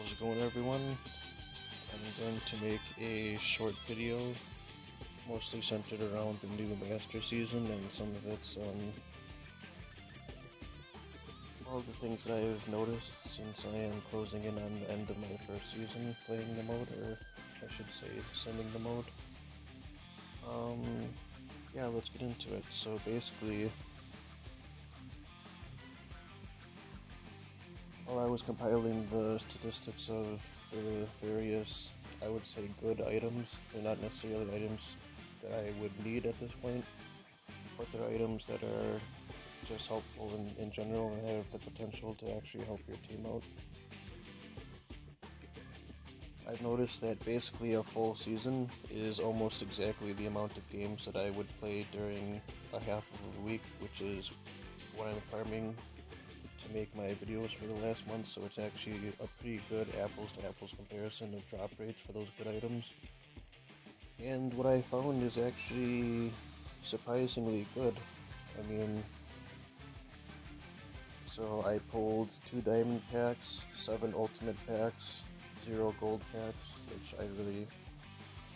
How's it going, everyone? I'm going to make a short video, mostly centered around the new Master Season and some of its, all the things that I've noticed since I am closing in on the end of my first season playing the mode, or I should say sending the mode. Yeah, let's get into it. So basically, while I was compiling the statistics of the various, I would say, good items, they're not necessarily items that I would need at this point, but they're items that are just helpful in general and have the potential to actually help your team out. I've noticed that basically a full season is almost exactly the amount of games that I would play during a half of a week, which is what I'm farming to make my videos for the last month, so it's actually a pretty good apples to apples comparison of drop rates for those good items. And what I found is actually surprisingly good. I mean, so I pulled 2 diamond packs, 7 ultimate packs, 0 gold packs, which I really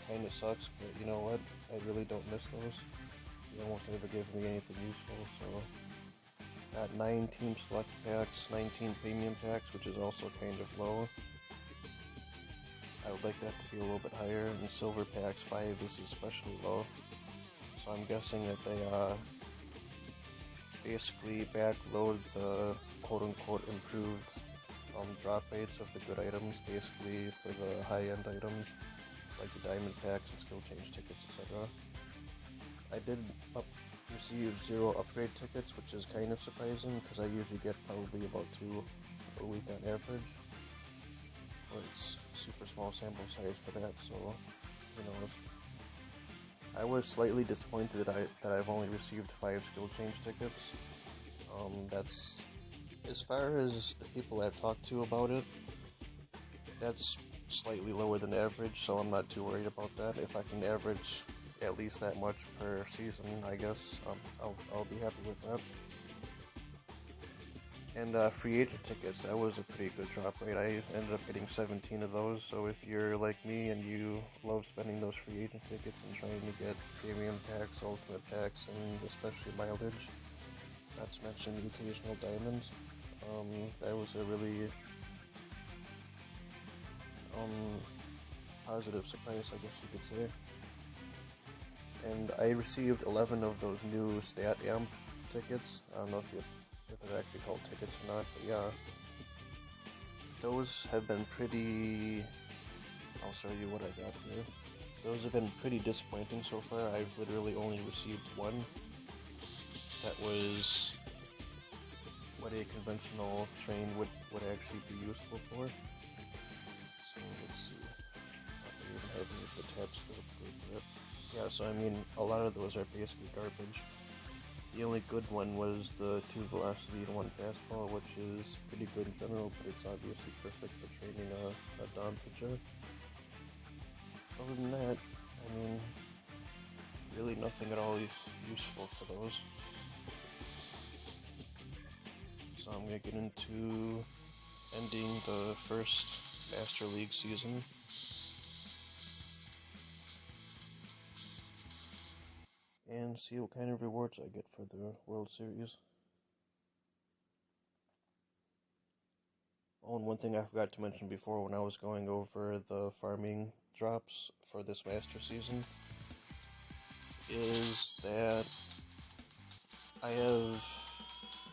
kinda sucks, but you know what? I really don't miss those. They almost never give me anything useful, so got 9 team select packs, 19 premium packs, which is also kind of low. I would like that to be a little bit higher, and silver packs 5 is especially low. So I'm guessing that they basically backload the quote-unquote improved drop rates of the good items, basically for the high-end items, like the diamond packs and skill change tickets, etc. I did receive 0 upgrade tickets, which is kind of surprising, because I usually get probably about 2 per week on average. But it's super small sample size for that, so who knows. I was slightly disappointed that I've only received 5 skill change tickets. That's, as far as the people I've talked to about it, that's slightly lower than average, so I'm not too worried about that. If I can average at least that much per season, I guess I'll be happy with that. And free agent tickets, that was a pretty good drop rate. I ended up getting 17 of those, so if you're like me and you love spending those free agent tickets and trying to get premium packs, ultimate packs, and especially mileage, not to mention the occasional diamonds, that was a really positive surprise, I guess you could say. And I received 11 of those new stat amp tickets. I don't know if they're actually called tickets or not, but yeah. Those have been pretty... I'll show you what I got here. Those have been pretty disappointing so far. I've literally only received one. That was what a conventional train would actually be useful for. So let's see. I don't even have the tabs specifically for it. Yeah, so I mean, a lot of those are basically garbage. The only good one was the 2 velocity and 1 fastball, which is pretty good in general, but it's obviously perfect for training a Dom pitcher. Other than that, I mean, really nothing at all useful for those. So I'm gonna get into ending the first Master League season. And see what kind of rewards I get for the World Series. Oh, and one thing I forgot to mention before when I was going over the farming drops for this Master Season is that I have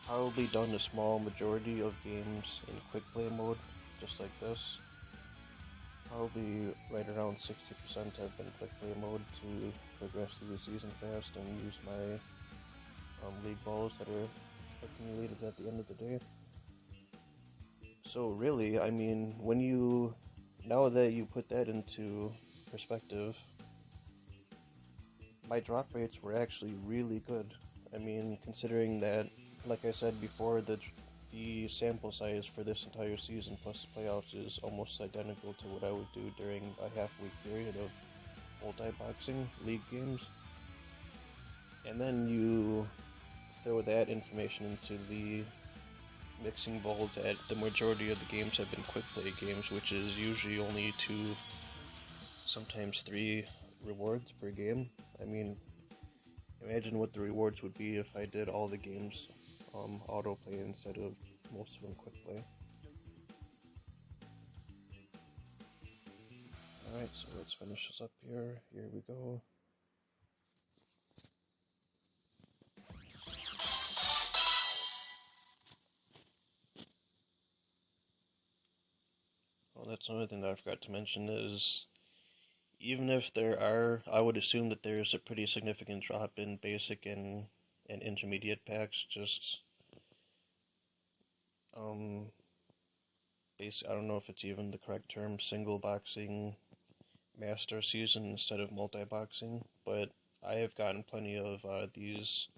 probably done a small majority of games in quick play mode, just like this. Probably right around 60% have been quick play mode to progress through the season fast and use my league balls that are accumulated at the end of the day. So really, I mean, now that you put that into perspective, my drop rates were actually really good. I mean, considering that, like I said before, the sample size for this entire season plus the playoffs is almost identical to what I would do during a half-week period of multiboxing league games. And then you throw that information into the mixing bowl that the majority of the games have been quick play games, which is usually only 2, sometimes 3 rewards per game. I mean, imagine what the rewards would be if I did all the games autoplay instead of most of them quick play. Alright, so let's finish this up here. Here we go. Oh, that's another thing that I forgot to mention is, even if there are, I would assume that there's a pretty significant drop in basic and intermediate packs, just, I don't know if it's even the correct term, single boxing master season instead of multi-boxing, but I have gotten plenty of these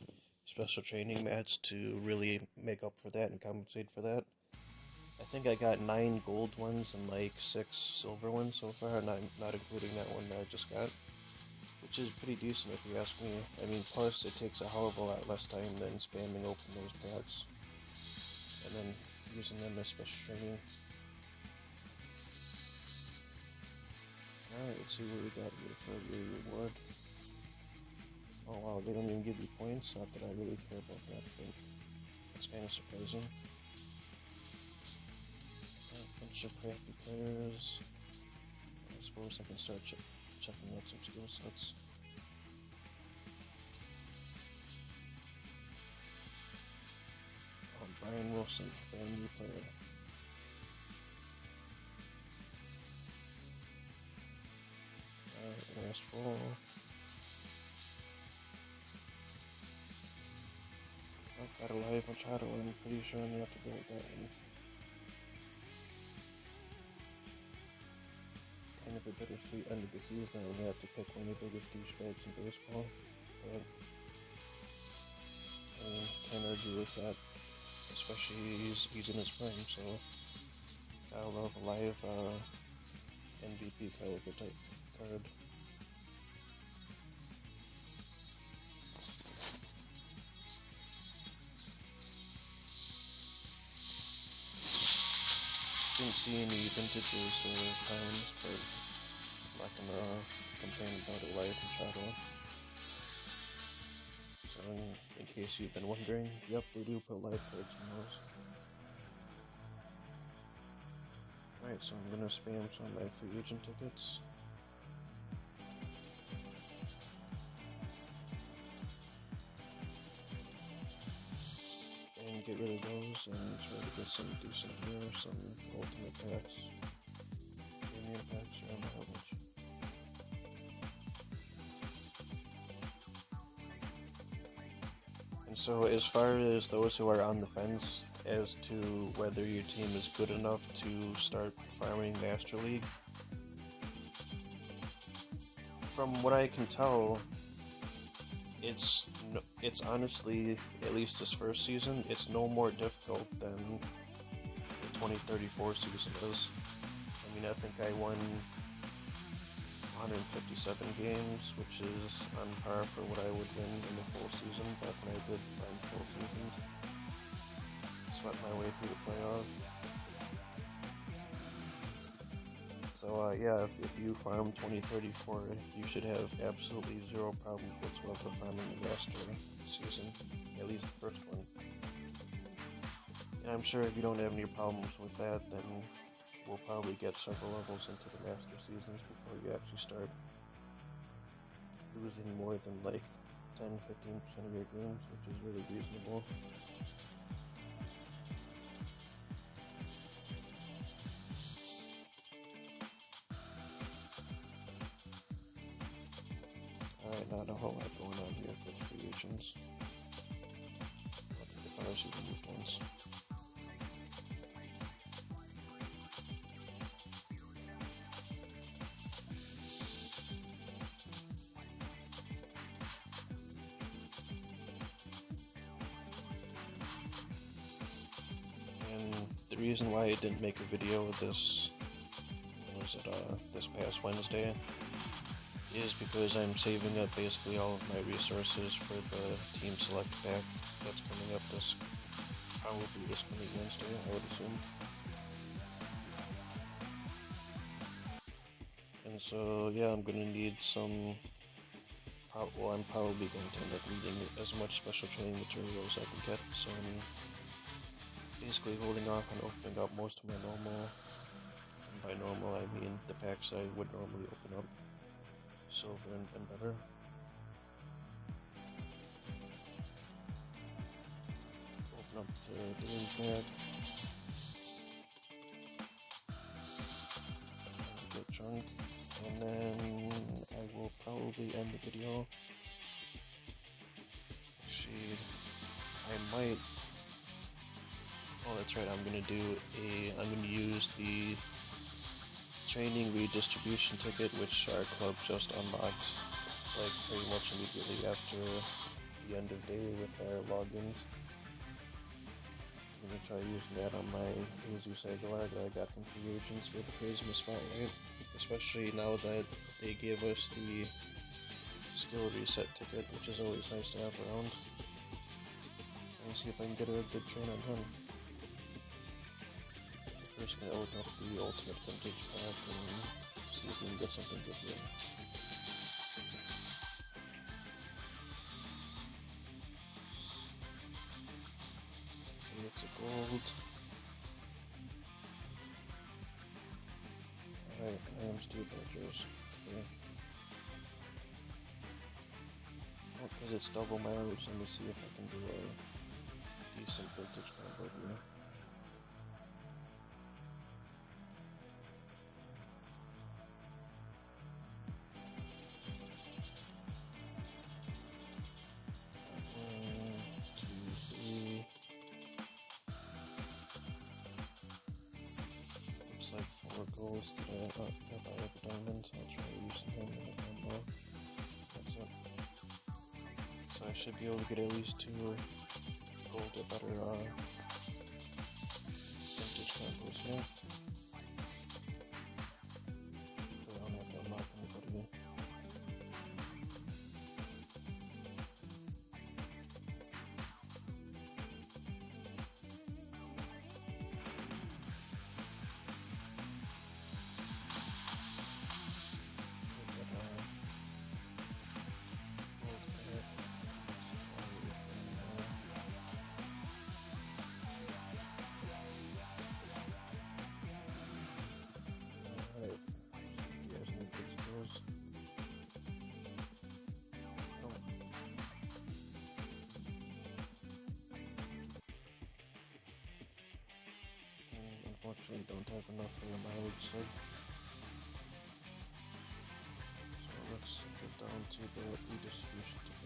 special training mats to really make up for that and compensate for that. I think I got 9 gold ones and like 6 silver ones so far, not including that one that I just got, which is pretty decent if you ask me. I mean, plus it takes a hell of a lot less time than spamming open those packs and then using them as special training. Alright, let's see what we got here for your reward. Oh wow, they don't even give you points? Not that I really care about that, but that's kind of surprising. A bunch of crappy players. I suppose I can start checking out some skill sets. Oh, Brian Wilson, brand new player. Alright, last roll. I've got a live Machado, I'm pretty sure I'm gonna have to go with that one. Kind of a bittersweet end of the season. I would have to pick one of the biggest douchebags in baseball, but I mean, can't argue with that. Especially he's in his prime, so I love a live MVP caliber type card. Didn't see any vintages or times, but I'm not gonna complain about it live Machado. So in case you've been wondering, yep, they do put live cards in those. Alright, so I'm gonna spam some of my free agent tickets. And get rid of those and try to get some decent here, some ultimate packs, premium packs, I don't know how much. And so as far as those who are on the fence as to whether your team is good enough to start farming Master League, from what I can tell, it's honestly, at least this first season, it's no more difficult than the 2034 season is. I mean, I think I won 157 games, which is on par for what I would win in the full season back when I did 5 full seasons. Swept my way through the playoffs. So yeah, if you farm 2034, you should have absolutely 0 problems whatsoever farming the Master season, at least the first one. And I'm sure if you don't have any problems with that, then we'll probably get several levels into the Master seasons before you actually start losing more than like 10-15% of your games, which is really reasonable. Alright, not a whole lot going on here for the free agents. I think the bars are the used ones. And the reason why I didn't make a video of this, this past Wednesday, is because I'm saving up basically all of my resources for the Team Select pack that's coming up probably this coming Wednesday, I would assume. And so, yeah, I'm gonna need some. Well, I'm probably going to end up needing as much special training material as I can get. So I'm basically holding off on opening up most of my normal. And by normal, I mean the packs I would normally open up, silver and better. Open up the daily pack. Get drunk. And then I will probably end the video. Actually, I might. Oh, that's right. I'm gonna use the training redistribution ticket, which our club just unlocked, like pretty much immediately after the end of day with our logins. I'm gonna try using that on my Jesus Aguilar that I got from free agents for the Charisma Spotlight, especially now that they gave us the skill reset ticket, which is always nice to have around. Let me see if I can get a good train on him. First, gonna open up the ultimate vintage pack and see if we can get something good here. Okay, it's a gold. Alright, I am Steve Rogers. Okay. Oh, because it's double mileage, let me see if I can do a decent vintage combo here. Goals that I have a diamond, so I'll try using them in a combo. That's it. So I should be able to get at least 2 gold or better vintage combos here. So I don't have to unlock anybody. Unfortunately, don't have enough for your mileage sub. So let's get down to the redistribution ticket.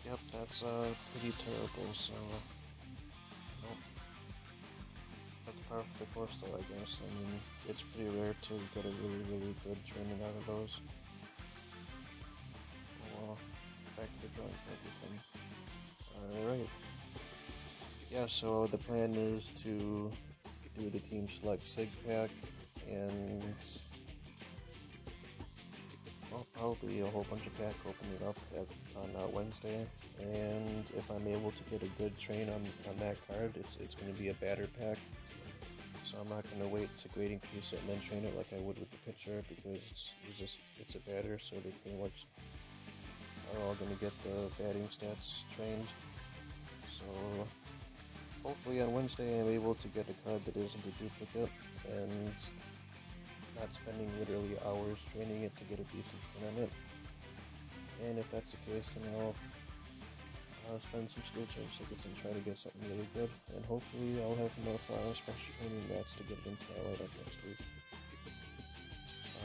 Yep, that's pretty terrible, so nope. That's par for the course though, I guess. I mean, it's pretty rare to get a really good training out of those. Well, back to the drawing board with them. Alright. Yeah, so the plan is to do the team select sig pack and well, probably a whole bunch of pack opening up on Wednesday, and if I'm able to get a good train on that card, it's going to be a batter pack, so I'm not going to wait to grade increase it and then train it like I would with the pitcher, because it's a batter, so they pretty much are all going to get the batting stats trained. So hopefully on Wednesday I'm able to get a card that isn't a duplicate, and not spending literally hours training it to get a decent train on it. And if that's the case, then I'll spend some skill change tickets and try to get something really good. And hopefully I'll have enough special training mats to get it into Allied up next week.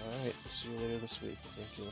Alright, see you later this week. Thank you.